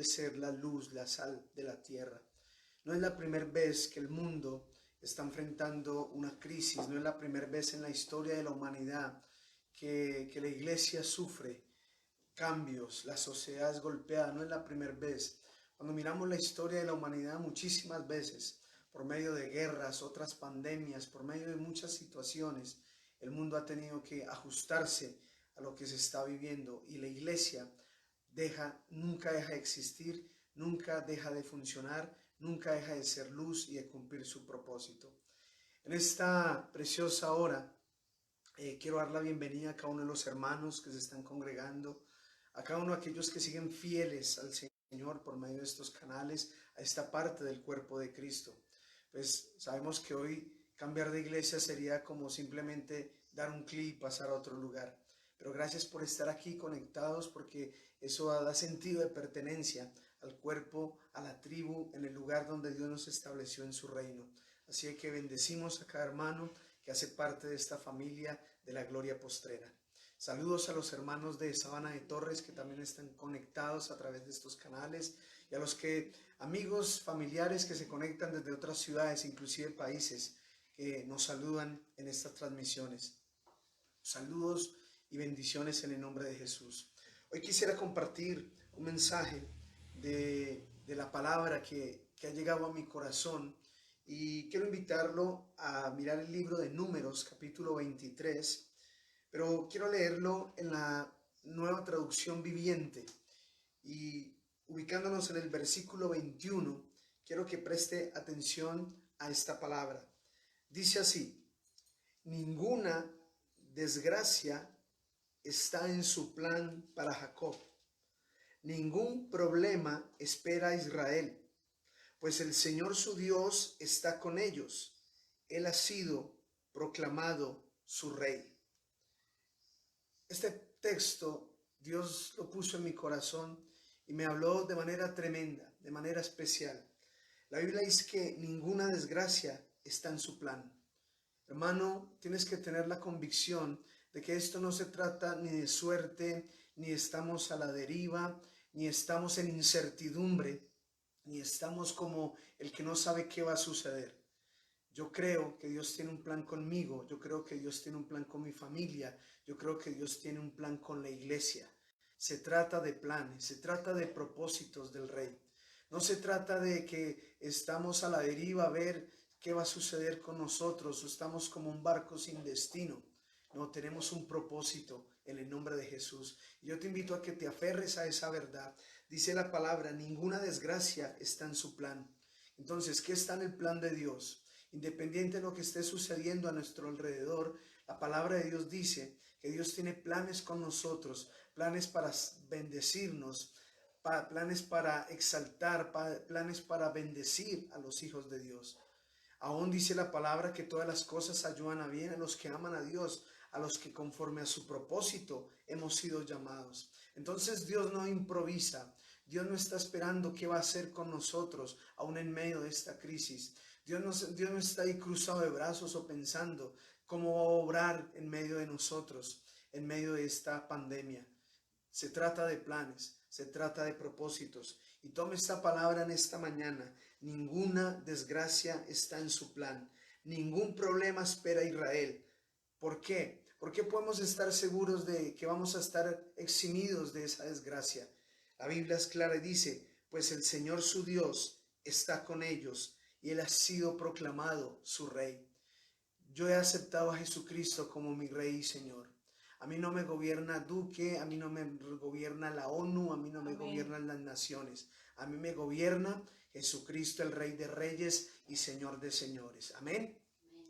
de ser la luz, la sal de la tierra. No es la primera vez que el mundo está enfrentando una crisis, no es la primera vez en la historia de la humanidad que la iglesia sufre cambios, la sociedad es golpeada, no es la primera vez. Cuando miramos la historia de la humanidad muchísimas veces, por medio de guerras, otras pandemias, por medio de muchas situaciones, el mundo ha tenido que ajustarse a lo que se está viviendo y la iglesia nunca deja de existir, nunca deja de funcionar, nunca deja de ser luz y de cumplir su propósito. En esta preciosa hora quiero dar la bienvenida a cada uno de los hermanos que se están congregando, a cada uno de aquellos que siguen fieles al Señor por medio de estos canales, a esta parte del cuerpo de Cristo. Pues sabemos que hoy cambiar de iglesia sería como simplemente dar un clic y pasar a otro lugar. Pero gracias por estar aquí conectados, porque eso da sentido de pertenencia al cuerpo, a la tribu, en el lugar donde Dios nos estableció en su reino. Así que bendecimos a cada hermano que hace parte de esta familia de la gloria postrera. Saludos a los hermanos de Sabana de Torres que también están conectados a través de estos canales, y a los amigos, familiares que se conectan desde otras ciudades, inclusive países, que nos saludan en estas transmisiones. Saludos y bendiciones en el nombre de Jesús. Hoy quisiera compartir un mensaje de la palabra que ha llegado a mi corazón, y quiero invitarlo a mirar el libro de Números, capítulo 23, pero quiero leerlo en la Nueva Traducción Viviente, y ubicándonos en el versículo 21, quiero que preste atención a esta palabra. Dice así: ninguna desgracia está en su plan para Jacob, ningún problema espera a Israel, pues el Señor su Dios está con ellos. Él ha sido proclamado su rey. Este texto Dios lo puso en mi corazón y me habló de manera tremenda, de manera especial. La Biblia dice que ninguna desgracia está en su plan. Hermano, tienes que tener la convicción de que esto no se trata ni de suerte, ni estamos a la deriva, ni estamos en incertidumbre, ni estamos como el que no sabe qué va a suceder. Yo creo que Dios tiene un plan conmigo, yo creo que Dios tiene un plan con mi familia, yo creo que Dios tiene un plan con la iglesia. Se trata de planes, se trata de propósitos del Rey. No se trata de que estamos a la deriva a ver qué va a suceder con nosotros, o estamos como un barco sin destino. No, tenemos un propósito en el nombre de Jesús. Y yo te invito a que te aferres a esa verdad. Dice la palabra, ninguna desgracia está en su plan. Entonces, ¿qué está en el plan de Dios? Independiente de lo que esté sucediendo a nuestro alrededor, la palabra de Dios dice que Dios tiene planes con nosotros, planes para bendecirnos, planes para exaltar, planes para bendecir a los hijos de Dios. Aún dice la palabra que todas las cosas ayudan a bien a los que aman a Dios, a los que conforme a su propósito hemos sido llamados. Entonces Dios no improvisa, Dios no está esperando qué va a hacer con nosotros aún en medio de esta crisis. Dios no está ahí cruzado de brazos o pensando cómo va a obrar en medio de nosotros, en medio de esta pandemia. Se trata de planes, se trata de propósitos. Y tome esta palabra en esta mañana. Ninguna desgracia está en su plan. Ningún problema espera a Israel. ¿Por qué? ¿Por qué podemos estar seguros de que vamos a estar eximidos de esa desgracia? La Biblia es clara y dice, pues el Señor su Dios está con ellos y Él ha sido proclamado su Rey. Yo he aceptado a Jesucristo como mi Rey y Señor. A mí no me gobierna Duque, a mí no me gobierna la ONU, a mí no me gobiernan las naciones. A mí me gobierna Jesucristo, el Rey de Reyes y Señor de Señores. Amén.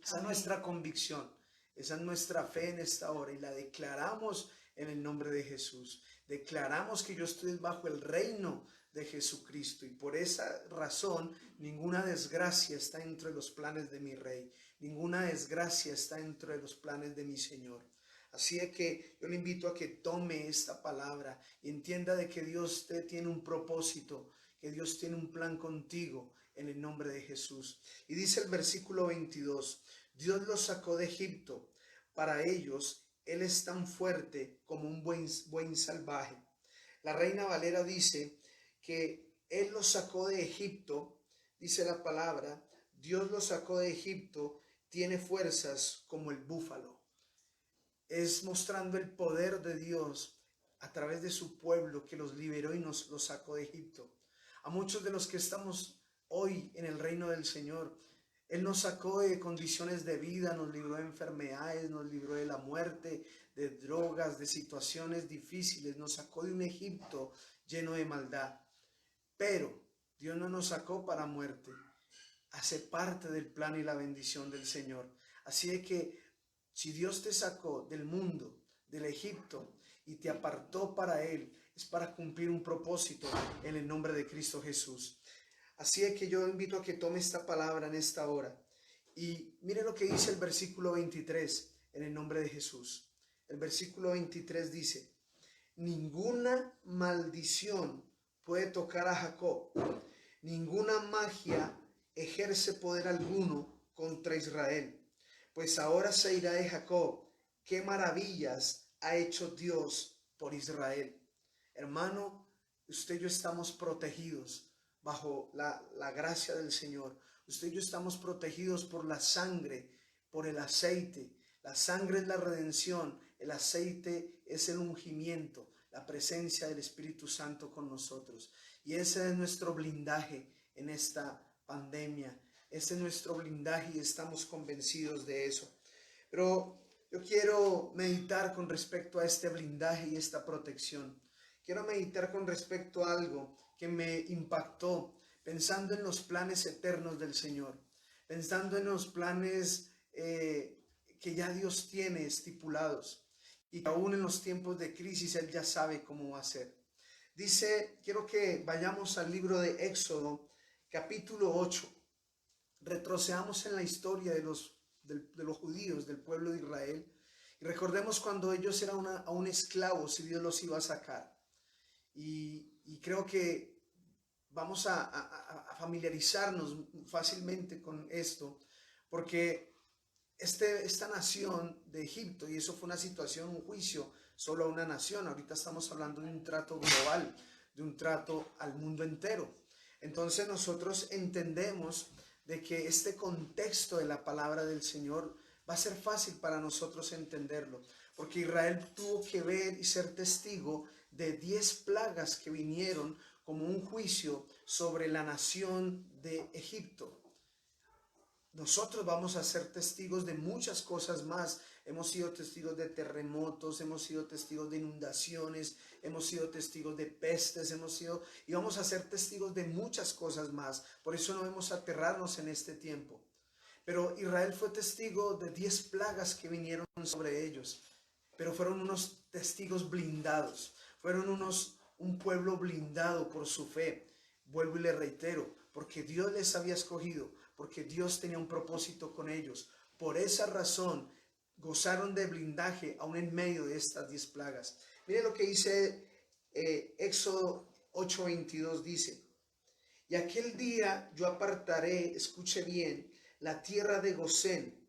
Esa es nuestra convicción, esa es nuestra fe en esta hora y la declaramos en el nombre de Jesús. Declaramos que yo estoy bajo el reino de Jesucristo, y por esa razón ninguna desgracia está dentro de los planes de mi Rey, ninguna desgracia está dentro de los planes de mi Señor. Así es que yo le invito a que tome esta palabra y entienda de que Dios te tiene un propósito, que Dios tiene un plan contigo en el nombre de Jesús. Y dice el versículo 22, Dios los sacó de Egipto, para ellos Él es tan fuerte como un buen salvaje. La Reina Valera dice que Él los sacó de Egipto, dice la palabra, Dios los sacó de Egipto, tiene fuerzas como el búfalo. Es mostrando el poder de Dios a través de su pueblo que los liberó y nos los sacó de Egipto. A muchos de los que estamos hoy en el reino del Señor, Él nos sacó de condiciones de vida, nos libró de enfermedades, nos libró de la muerte, de drogas, de situaciones difíciles, nos sacó de un Egipto lleno de maldad. Pero Dios no nos sacó para muerte, hace parte del plan y la bendición del Señor. Así de que si Dios te sacó del mundo, del Egipto, y te apartó para Él, es para cumplir un propósito en el nombre de Cristo Jesús. Así es que yo invito a que tome esta palabra en esta hora. Y mire lo que dice el versículo 23 en el nombre de Jesús. El versículo 23 dice: ninguna maldición puede tocar a Jacob, ninguna magia ejerce poder alguno contra Israel. Pues ahora se irá de Jacob, qué maravillas ha hecho Dios por Israel. Hermano, usted y yo estamos protegidos bajo la gracia del Señor. Usted y yo estamos protegidos por la sangre, por el aceite. La sangre es la redención, el aceite es el ungimiento, la presencia del Espíritu Santo con nosotros. Y ese es nuestro blindaje en esta pandemia. Ese es nuestro blindaje y estamos convencidos de eso. Pero yo quiero meditar con respecto a este blindaje y esta protección. Quiero meditar con respecto a algo que me impactó, pensando en los planes eternos del Señor, pensando en los planes que ya Dios tiene estipulados y que aún en los tiempos de crisis Él ya sabe cómo va a ser. Dice, quiero que vayamos al libro de Éxodo, capítulo 8. Retrocedamos en la historia de los judíos, del pueblo de Israel, y recordemos cuando ellos eran aún esclavos y Dios los iba a sacar. Y creo que vamos a familiarizarnos fácilmente con esto, porque esta nación de Egipto, y eso fue una situación, un juicio solo a una nación, ahorita estamos hablando de un trato global, de un trato al mundo entero. Entonces nosotros entendemos de que este contexto de la palabra del Señor va a ser fácil para nosotros entenderlo, porque Israel tuvo que ver y ser testigo de 10 plagas que vinieron como un juicio sobre la nación de Egipto. Nosotros vamos a ser testigos de muchas cosas más. Hemos sido testigos de terremotos, hemos sido testigos de inundaciones, hemos sido testigos de pestes, y vamos a ser testigos de muchas cosas más. Por eso no debemos aterrarnos en este tiempo. Pero Israel fue testigo de 10 plagas que vinieron sobre ellos. Pero fueron unos testigos blindados, fueron un pueblo blindado por su fe. Vuelvo y le reitero, porque Dios les había escogido, porque Dios tenía un propósito con ellos. Por esa razón gozaron de blindaje aún en medio de estas 10 plagas. Mire lo que dice Éxodo 8:22, dice: y aquel día yo apartaré, escuche bien, la tierra de Gosén,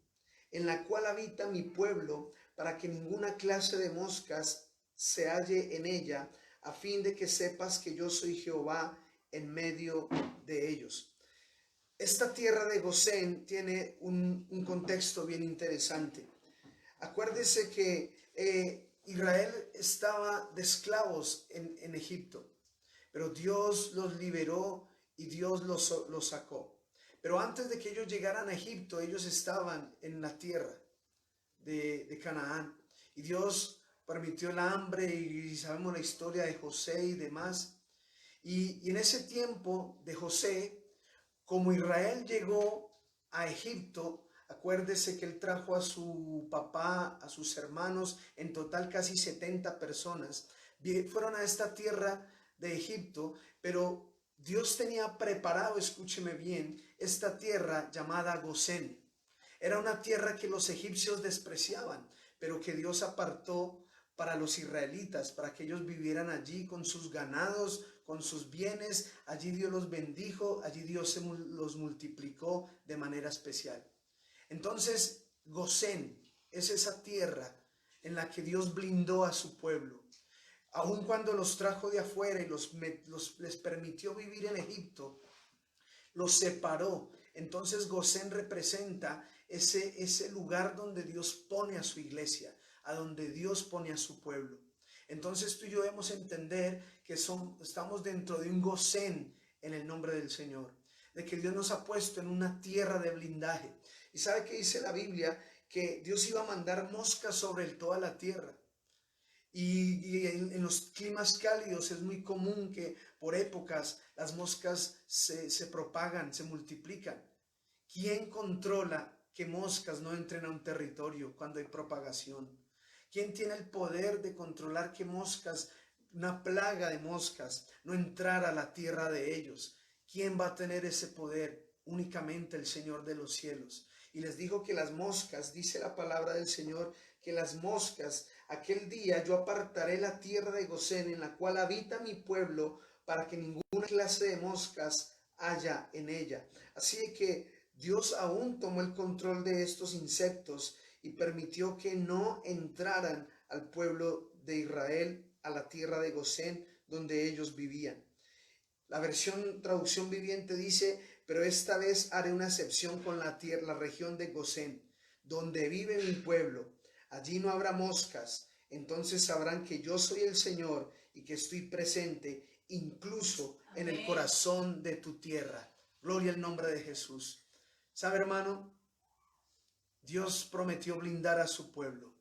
en la cual habita mi pueblo, para que ninguna clase de moscas se halle en ella, a fin de que sepas que yo soy Jehová en medio de ellos. Esta tierra de Gosén tiene un contexto bien interesante. Acuérdese que Israel estaba de esclavos en Egipto, pero Dios los liberó y Dios los sacó. Pero antes de que ellos llegaran a Egipto, ellos estaban en la tierra de Canaán. Y Dios permitió el hambre y sabemos la historia de José y demás. Y en ese tiempo de José, como Israel llegó a Egipto, acuérdese que él trajo a su papá, a sus hermanos, en total casi 70 personas. Fueron a esta tierra de Egipto, pero Dios tenía preparado, escúcheme bien, esta tierra llamada Gosén. Era una tierra que los egipcios despreciaban, pero que Dios apartó para los israelitas, para que ellos vivieran allí con sus ganados, con sus bienes. Allí Dios los bendijo, allí Dios los multiplicó de manera especial. Entonces, Gosén es esa tierra en la que Dios blindó a su pueblo. Aun cuando los trajo de afuera y les permitió vivir en Egipto, los separó. Entonces Gosén representa ese lugar donde Dios pone a su iglesia, a donde Dios pone a su pueblo. Entonces tú y yo debemos entender que estamos dentro de un Gosén en el nombre del Señor, de que Dios nos ha puesto en una tierra de blindaje. ¿Y sabe qué dice la Biblia? Que Dios iba a mandar moscas sobre toda la tierra. Y en los climas cálidos es muy común que por épocas las moscas se propagan, se multiplican. ¿Quién controla que moscas no entren a un territorio cuando hay propagación? ¿Quién tiene el poder de controlar que moscas, una plaga de moscas, no entrara a la tierra de ellos? ¿Quién va a tener ese poder? Únicamente el Señor de los cielos. Y les dijo que las moscas, dice la palabra del Señor, que las moscas, aquel día yo apartaré la tierra de Gosén en la cual habita mi pueblo, para que ninguna clase de moscas haya en ella. Así que Dios aún tomó el control de estos insectos y permitió que no entraran al pueblo de Israel, a la tierra de Gosén, donde ellos vivían. La versión traducción viviente dice: pero esta vez haré una excepción con la región de Gosén, donde vive mi pueblo. Allí no habrá moscas. Entonces sabrán que yo soy el Señor y que estoy presente incluso en el corazón de tu tierra. Gloria al nombre de Jesús. ¿Sabe, hermano? Dios prometió blindar a su pueblo.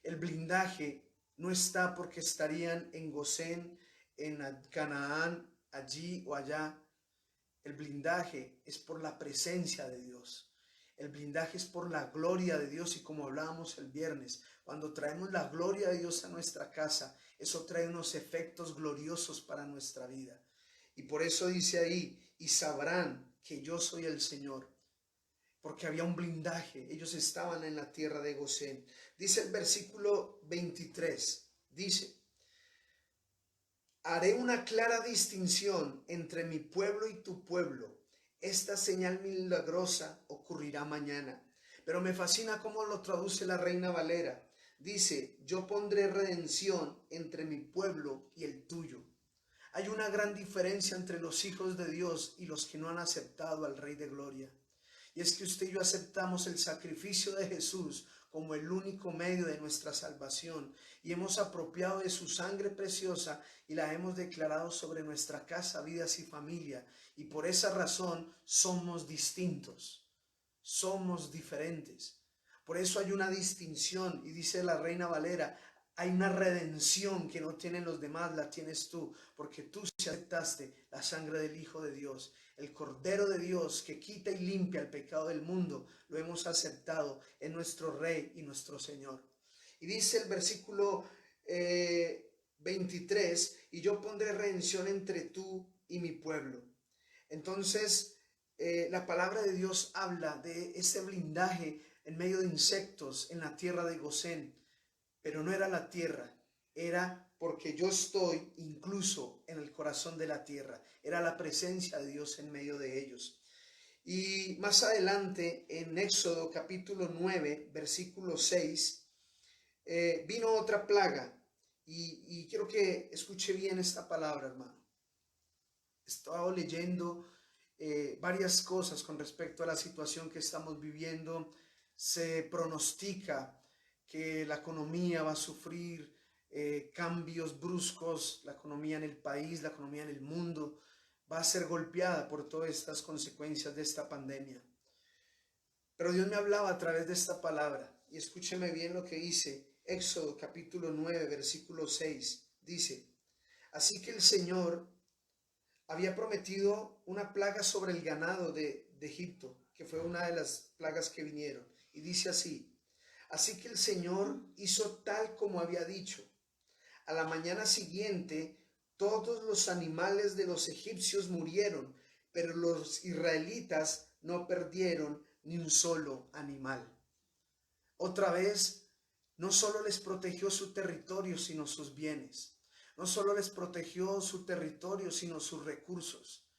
El blindaje no está porque estarían en Gosén, en Canaán, allí o allá. El blindaje es por la presencia de Dios. El blindaje es por la gloria de Dios, y como hablábamos el viernes, cuando traemos la gloria de Dios a nuestra casa, eso trae unos efectos gloriosos para nuestra vida. Y por eso dice ahí: y sabrán que yo soy el Señor. Porque había un blindaje, ellos estaban en la tierra de Gosén. Dice el versículo 23, dice: haré una clara distinción entre mi pueblo y tu pueblo. Esta señal milagrosa ocurrirá mañana. Pero me fascina cómo lo traduce la Reina Valera. Dice: yo pondré redención entre mi pueblo y el tuyo. Hay una gran diferencia entre los hijos de Dios y los que no han aceptado al Rey de Gloria. Y es que usted y yo aceptamos el sacrificio de Jesús como el único medio de nuestra salvación, y hemos apropiado de su sangre preciosa y la hemos declarado sobre nuestra casa, vidas y familia. Y por esa razón somos distintos, somos diferentes. Por eso hay una distinción, y dice la Reina Valera: hay una redención que no tienen los demás, la tienes tú, porque tú sí aceptaste la sangre del Hijo de Dios. El Cordero de Dios que quita y limpia el pecado del mundo, lo hemos aceptado en nuestro Rey y nuestro Señor. Y dice el versículo 23: y yo pondré redención entre tú y mi pueblo. Entonces, la palabra de Dios habla de ese blindaje en medio de insectos en la tierra de Gosén. Pero no era la tierra, era porque yo estoy incluso en el corazón de la tierra. Era la presencia de Dios en medio de ellos. Y más adelante, en Éxodo capítulo 9, versículo 6, vino otra plaga. Y quiero que escuche bien esta palabra, hermano. He estado leyendo varias cosas con respecto a la situación que estamos viviendo. Se pronostica que la economía va a sufrir cambios bruscos, la economía en el país, la economía en el mundo va a ser golpeada por todas estas consecuencias de esta pandemia. Pero Dios me hablaba a través de esta palabra, y escúcheme bien lo que dice Éxodo capítulo 9, versículo 6. Dice: así que el Señor había prometido una plaga sobre el ganado de Egipto, que fue una de las plagas que vinieron. Y dice así: así que el Señor hizo tal como había dicho. A la mañana siguiente, todos los animales de los egipcios murieron, pero los israelitas no perdieron ni un solo animal. Otra vez, no solo les protegió su territorio, sino sus bienes. No solo les protegió su territorio, sino sus recursos.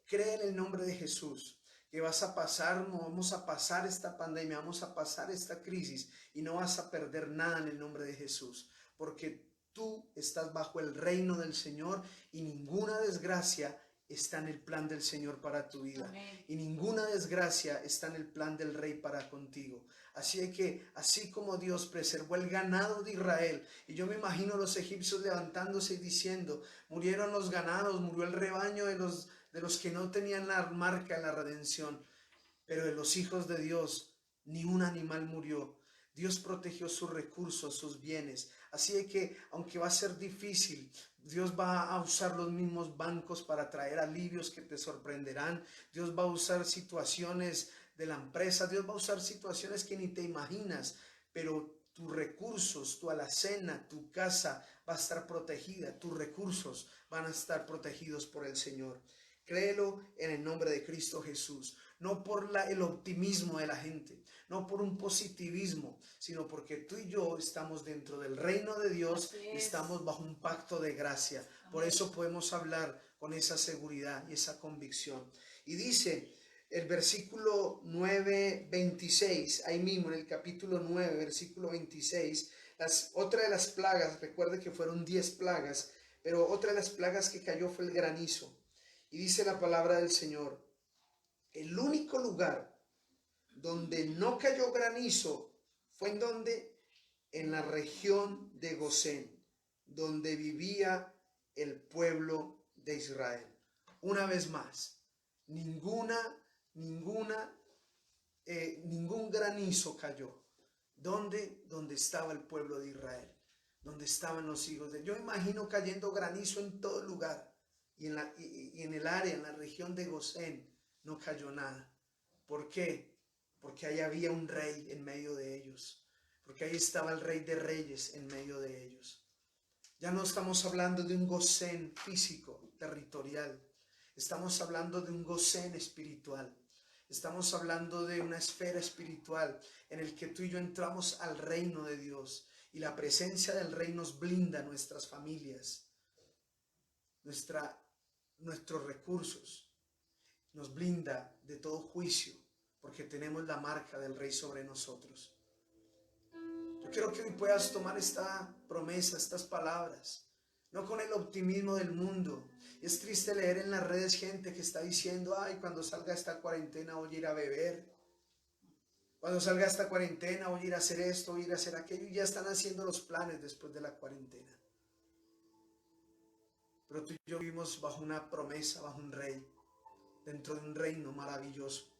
Cree en el nombre de Jesús que vamos a pasar esta pandemia, vamos a pasar esta crisis, y no vas a perder nada en el nombre de Jesús, porque tú estás bajo el reino del Señor y ninguna desgracia está en el plan del Señor para tu vida. Amén. Y ninguna desgracia está en el plan del Rey para contigo. Así que, así como Dios preservó el ganado de Israel, y yo me imagino los egipcios levantándose y diciendo, murieron los ganados, murió el rebaño de los que no tenían la marca en la redención, pero de los hijos de Dios ni un animal murió. Dios protegió sus recursos, sus bienes. Así que, aunque va a ser difícil, Dios va a usar los mismos bancos para traer alivios que te sorprenderán. Dios va a usar situaciones de la empresa. Dios va a usar situaciones que ni te imaginas. Pero tus recursos, tu alacena, tu casa va a estar protegida. Tus recursos van a estar protegidos por el Señor. Créelo en el nombre de Cristo Jesús. No por el optimismo de la gente, no por un positivismo, sino porque tú y yo estamos dentro del reino de Dios y estamos bajo un pacto de gracia. Por eso podemos hablar con esa seguridad y esa convicción. Y dice el versículo 9:26, ahí mismo en el capítulo 9, versículo 26, otra de las plagas, recuerde que fueron 10 plagas, pero otra de las plagas que cayó fue el granizo. Y dice la palabra del Señor, el único lugar donde no cayó granizo fue en donde, en la región de Gosén, donde vivía el pueblo de Israel. Una vez más, ningún granizo cayó. ¿Dónde? Donde estaba el pueblo de Israel, donde estaban los hijos de... Yo imagino cayendo granizo en todo lugar, y en el área, en la región de Gosén, no cayó nada. ¿Por qué? Porque ahí había un rey en medio de ellos, porque ahí estaba el Rey de Reyes en medio de ellos. Ya no estamos hablando de un Gosén físico, territorial, estamos hablando de un Gosén espiritual. Estamos hablando de una esfera espiritual en el que tú y yo entramos al reino de Dios, y la presencia del rey nos blinda nuestras familias, nuestros recursos, nos blinda de todo juicio, porque tenemos la marca del Rey sobre nosotros. Yo quiero que hoy puedas tomar esta promesa, estas palabras, no con el optimismo del mundo. Es triste leer en las redes gente que está diciendo, ay, cuando salga esta cuarentena voy a ir a beber, cuando salga esta cuarentena voy a ir a hacer esto, voy a ir a hacer aquello, y ya están haciendo los planes después de la cuarentena. Pero tú y yo vivimos bajo una promesa, bajo un rey, dentro de un reino maravilloso.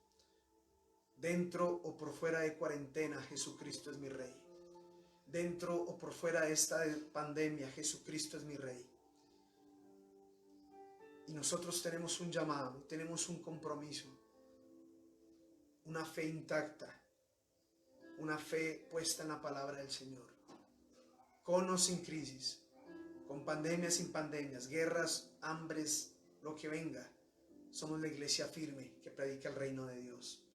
Dentro o por fuera de cuarentena, Jesucristo es mi rey. Dentro o por fuera de esta pandemia, Jesucristo es mi rey. Y nosotros tenemos un llamado, tenemos un compromiso, una fe intacta, una fe puesta en la palabra del Señor. Con o sin crisis, con pandemias, sin pandemias, guerras, hambres, lo que venga, somos la iglesia firme que predica el reino de Dios.